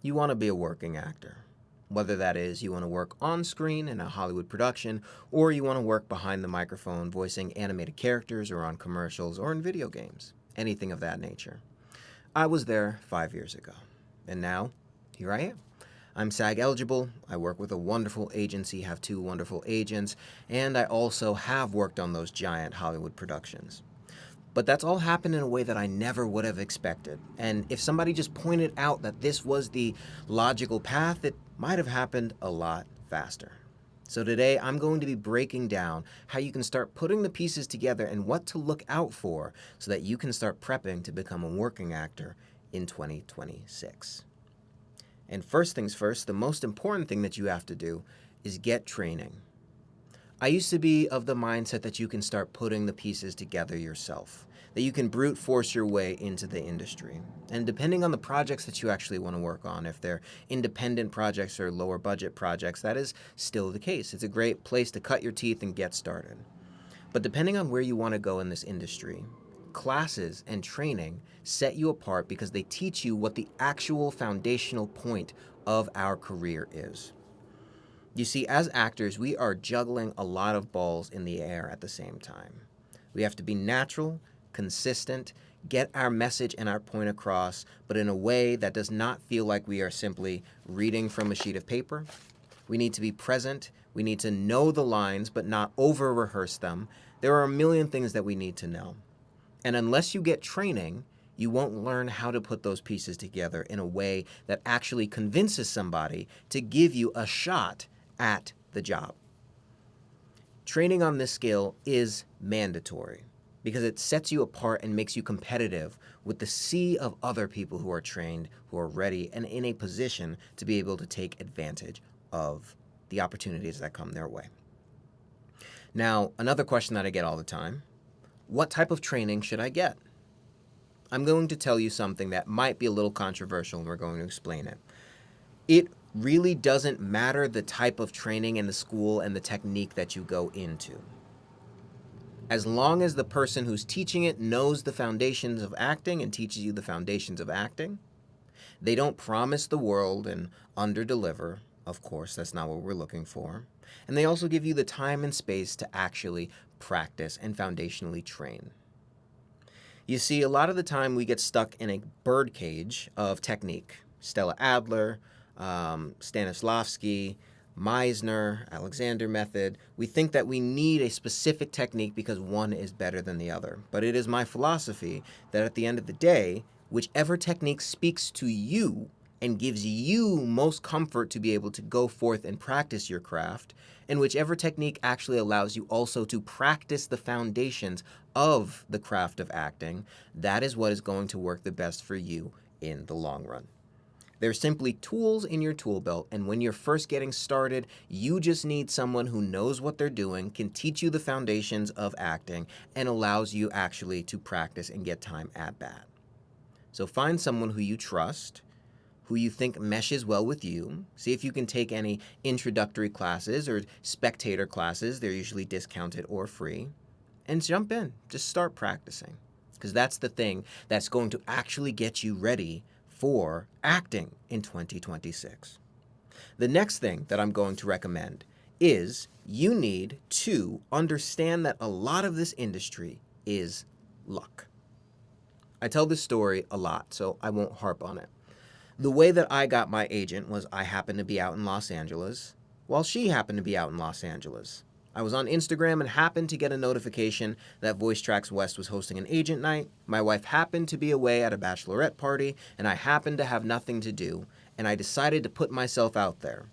You want to be a working actor. Whether that is you want to work on screen in a Hollywood production, or you want to work behind the microphone voicing animated characters or on commercials or in video games. Anything of that nature. I was there 5 years ago. And now, here I am. I'm SAG eligible, I work with a wonderful agency, have two wonderful agents, and I also have worked on those giant Hollywood productions. But that's all happened in a way that I never would have expected. And if somebody just pointed out that this was the logical path, it might have happened a lot faster. So today I'm going to be breaking down how you can start putting the pieces together and what to look out for so that you can start prepping to become a working actor in 2026. And first things first, the most important thing that you have to do is get training. I used to be of the mindset that you can start putting the pieces together yourself, that you can brute force your way into the industry. And depending on the projects that you actually want to work on, if they're independent projects or lower budget projects, that is still the case. It's a great place to cut your teeth and get started. But depending on where you want to go in this industry, classes and training set you apart because they teach you what the actual foundational point of our career is. You see, as actors, we are juggling a lot of balls in the air at the same time. We have to be natural, consistent, get our message and our point across, but in a way that does not feel like we are simply reading from a sheet of paper. We need to be present. We need to know the lines, but not over-rehearse them. There are a million things that we need to know. And unless you get training, you won't learn how to put those pieces together in a way that actually convinces somebody to give you a shot at the job. Training on this skill is mandatory because it sets you apart and makes you competitive with the sea of other people who are trained, who are ready, and in a position to be able to take advantage of the opportunities that come their way. Now, another question that I get all the time, what type of training should I get? I'm going to tell you something that might be a little controversial, and we're going to explain it. It really doesn't matter the type of training in the school and the technique that you go into. As long as the person who's teaching it knows the foundations of acting and teaches you the foundations of acting, they don't promise the world and underdeliver. Of course, that's not what we're looking for. And they also give you the time and space to actually practice and foundationally train. You see, a lot of the time we get stuck in a birdcage of technique. Stella Adler, Stanislavski, Meisner, Alexander method. We think that we need a specific technique because one is better than the other. But it is my philosophy that at the end of the day, whichever technique speaks to you and gives you most comfort to be able to go forth and practice your craft, and whichever technique actually allows you also to practice the foundations of the craft of acting, that is what is going to work the best for you in the long run. They're simply tools in your tool belt, and when you're first getting started, you just need someone who knows what they're doing, can teach you the foundations of acting, and allows you actually to practice and get time at bat. So find someone who you trust, who you think meshes well with you. See if you can take any introductory classes or spectator classes. They're usually discounted or free. And jump in. Just start practicing. Because that's the thing that's going to actually get you ready for acting in 2026. The next thing that I'm going to recommend is you need to understand that a lot of this industry is luck. I tell this story a lot, so I won't harp on it. The way that I got my agent was I happened to be out in Los Angeles, while she happened to be out in Los Angeles. I was on Instagram and happened to get a notification that Voice Tracks West was hosting an agent night. My wife happened to be away at a bachelorette party, and I happened to have nothing to do, and I decided to put myself out there.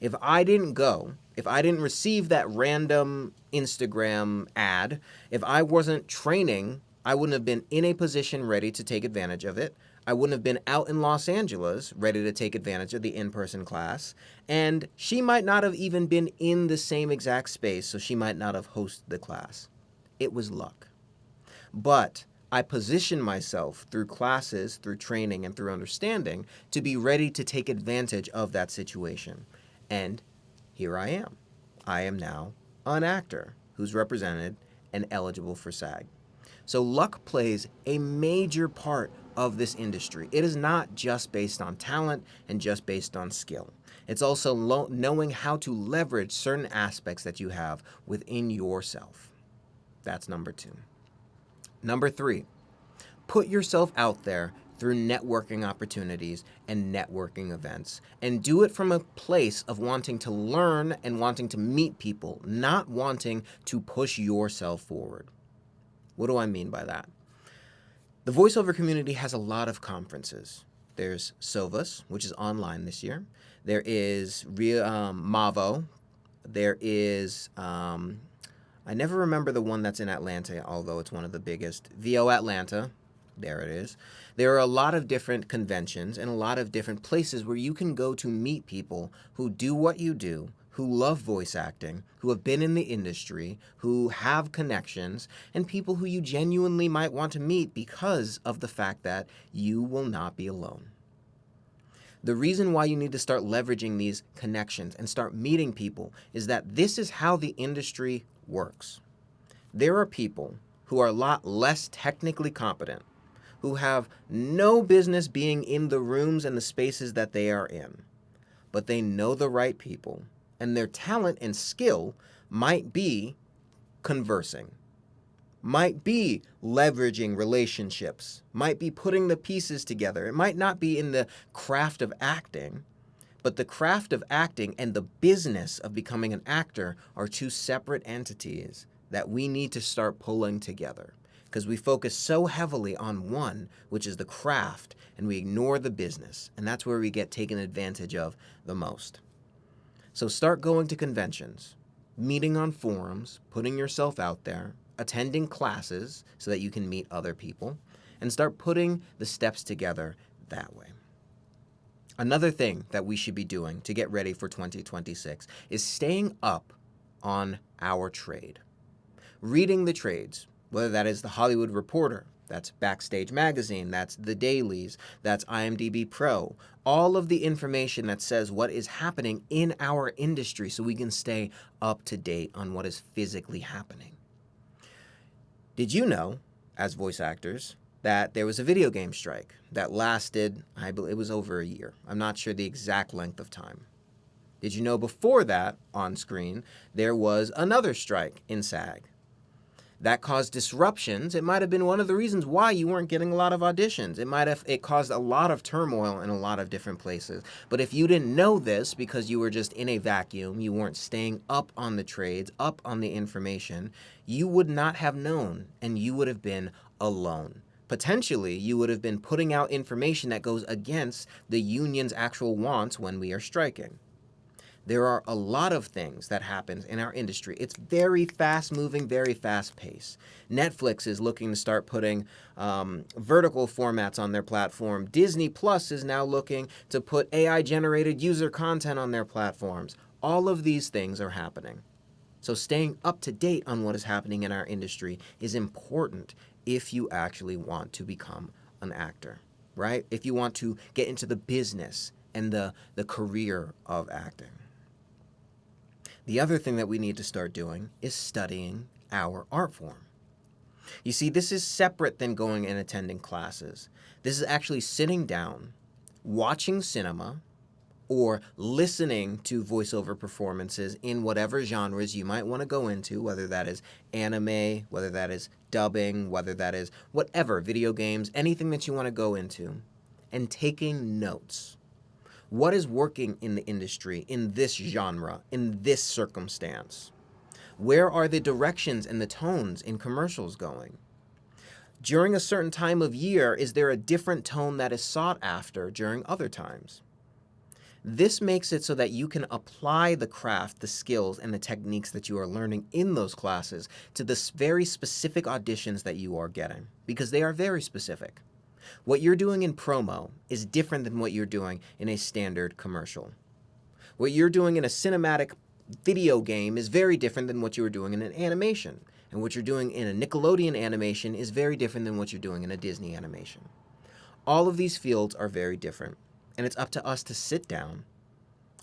If I didn't go, if I didn't receive that random Instagram ad, if I wasn't training, I wouldn't have been in a position ready to take advantage of it. I wouldn't have been out in Los Angeles ready to take advantage of the in-person class, and she might not have even been in the same exact space, so she might not have hosted the class. It was luck. But I positioned myself through classes, through training, and through understanding to be ready to take advantage of that situation. And here I am. I am now an actor who's represented and eligible for SAG. So luck plays a major part of this industry. It is not just based on talent and just based on skill. It's also knowing how to leverage certain aspects that you have within yourself. That's number 2. Number 3, put yourself out there through networking opportunities and networking events, and do it from a place of wanting to learn and wanting to meet people, not wanting to push yourself forward. What do I mean by that? The voiceover community has a lot of conferences. There's Sovus, which is online this year. There is Mavo. There is, I never remember the one that's in Atlanta, although it's one of the biggest. VO Atlanta. There it is. There are a lot of different conventions and a lot of different places where you can go to meet people who do what you do, who love voice acting, who have been in the industry, who have connections, and people who you genuinely might want to meet because of the fact that you will not be alone. The reason why you need to start leveraging these connections and start meeting people is that this is how the industry works. There are people who are a lot less technically competent, who have no business being in the rooms and the spaces that they are in, but they know the right people, and their talent and skill might be conversing, might be leveraging relationships, might be putting the pieces together. It might not be in the craft of acting, but the craft of acting and the business of becoming an actor are two separate entities that we need to start pulling together, because we focus so heavily on one, which is the craft, and we ignore the business, and that's where we get taken advantage of the most. So start going to conventions, meeting on forums, putting yourself out there, attending classes so that you can meet other people, and start putting the steps together that way. Another thing that we should be doing to get ready for 2026 is staying up on our trade. Reading the trades, whether that is the Hollywood Reporter, that's Backstage Magazine, that's the dailies, that's IMDb Pro, all of the information that says what is happening in our industry so we can stay up to date on what is physically happening. Did you know, as voice actors, that there was a video game strike that lasted, I believe it was over a year. I'm not sure the exact length of time. Did you know before that, on screen, there was another strike in SAG? That caused disruptions. It might have been one of the reasons why you weren't getting a lot of auditions. It caused a lot of turmoil in a lot of different places. But if you didn't know this because you were just in a vacuum, you weren't staying up on the trades, up on the information, you would not have known, and you would have been alone. Potentially, you would have been putting out information that goes against the union's actual wants when we are striking. There are a lot of things that happen in our industry. It's very fast-moving, very fast-paced. Netflix is looking to start putting vertical formats on their platform. Disney Plus is now looking to put AI-generated user content on their platforms. All of these things are happening. So staying up to date on what is happening in our industry is important if you actually want to become an actor, right? If you want to get into the business and the career of acting. The other thing that we need to start doing is studying our art form. You see, this is separate than going and attending classes. This is actually sitting down, watching cinema, or listening to voiceover performances in whatever genres you might want to go into, whether that is anime, whether that is dubbing, whether that is whatever, video games, anything that you want to go into, and taking notes. What is working in the industry, in this genre, in this circumstance? Where are the directions and the tones in commercials going? During a certain time of year, is there a different tone that is sought after during other times? This makes it so that you can apply the craft, the skills, and the techniques that you are learning in those classes to the very specific auditions that you are getting, because they are very specific. What you're doing in promo is different than what you're doing in a standard commercial. What you're doing in a cinematic video game is very different than what you were doing in an animation. And what you're doing in a Nickelodeon animation is very different than what you're doing in a Disney animation. All of these fields are very different, and it's up to us to sit down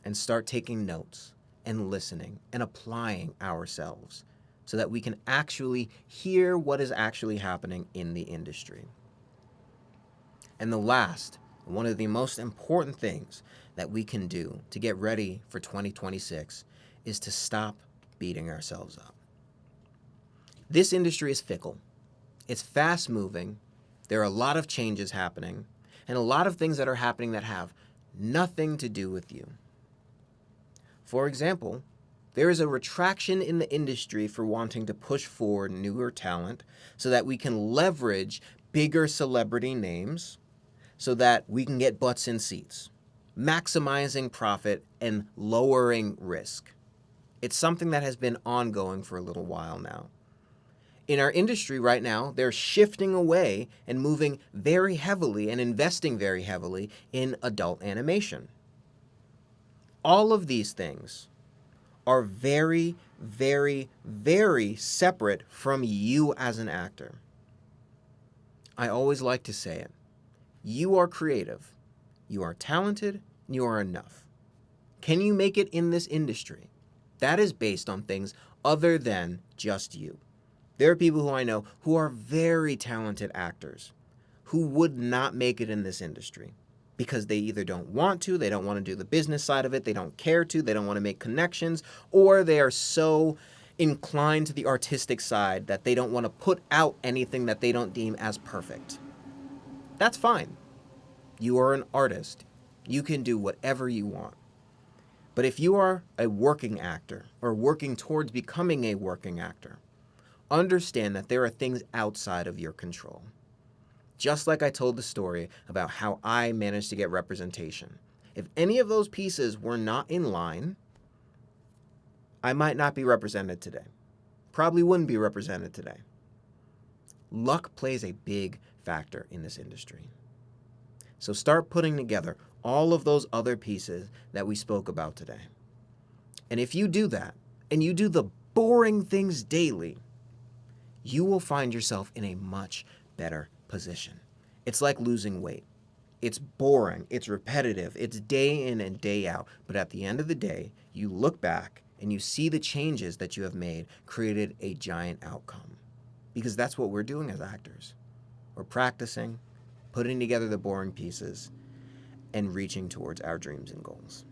and start taking notes and listening and applying ourselves so that we can actually hear what is actually happening in the industry. And the last, one of the most important things that we can do to get ready for 2026 is to stop beating ourselves up. This industry is fickle. It's fast moving. There are a lot of changes happening and a lot of things that are happening that have nothing to do with you. For example, there is a retraction in the industry for wanting to push forward newer talent so that we can leverage bigger celebrity names so that we can get butts in seats, maximizing profit and lowering risk. It's something that has been ongoing for a little while now. In our industry right now, they're shifting away and moving very heavily and investing very heavily in adult animation. All of these things are very, very, very separate from you as an actor. I always like to say it. You are creative, you are talented, and you are enough. Can you make it in this industry? That is based on things other than just you. There are people who I know who are very talented actors who would not make it in this industry because they either don't want to, they don't want to do the business side of it, they don't care to, they don't want to make connections, or they are so inclined to the artistic side that they don't want to put out anything that they don't deem as perfect. That's fine. You are an artist. You can do whatever you want. But if you are a working actor or working towards becoming a working actor, understand that there are things outside of your control. Just like I told the story about how I managed to get representation. If any of those pieces were not in line, I might not be represented today. Probably wouldn't be represented today. Luck plays a big factor in this industry. So start putting together all of those other pieces that we spoke about today. And if you do that, and you do the boring things daily, you will find yourself in a much better position. It's like losing weight. It's boring, it's repetitive, it's day in and day out. But at the end of the day, you look back and you see the changes that you have made created a giant outcome. Because that's what we're doing as actors. We're practicing, putting together the boring pieces, and reaching towards our dreams and goals.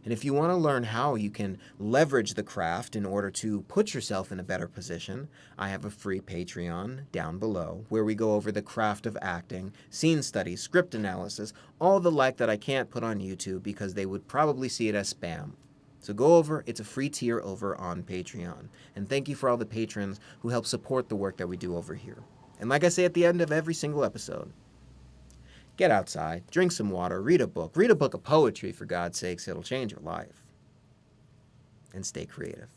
And if you want to learn how you can leverage the craft in order to put yourself in a better position, I have a free Patreon down below where we go over the craft of acting, scene study, script analysis, all the like that I can't put on YouTube because they would probably see it as spam. So go over, it's a free tier over on Patreon. And thank you for all the patrons who help support the work that we do over here. And like I say at the end of every single episode, get outside, drink some water, read a book of poetry, for God's sakes, it'll change your life. And stay creative.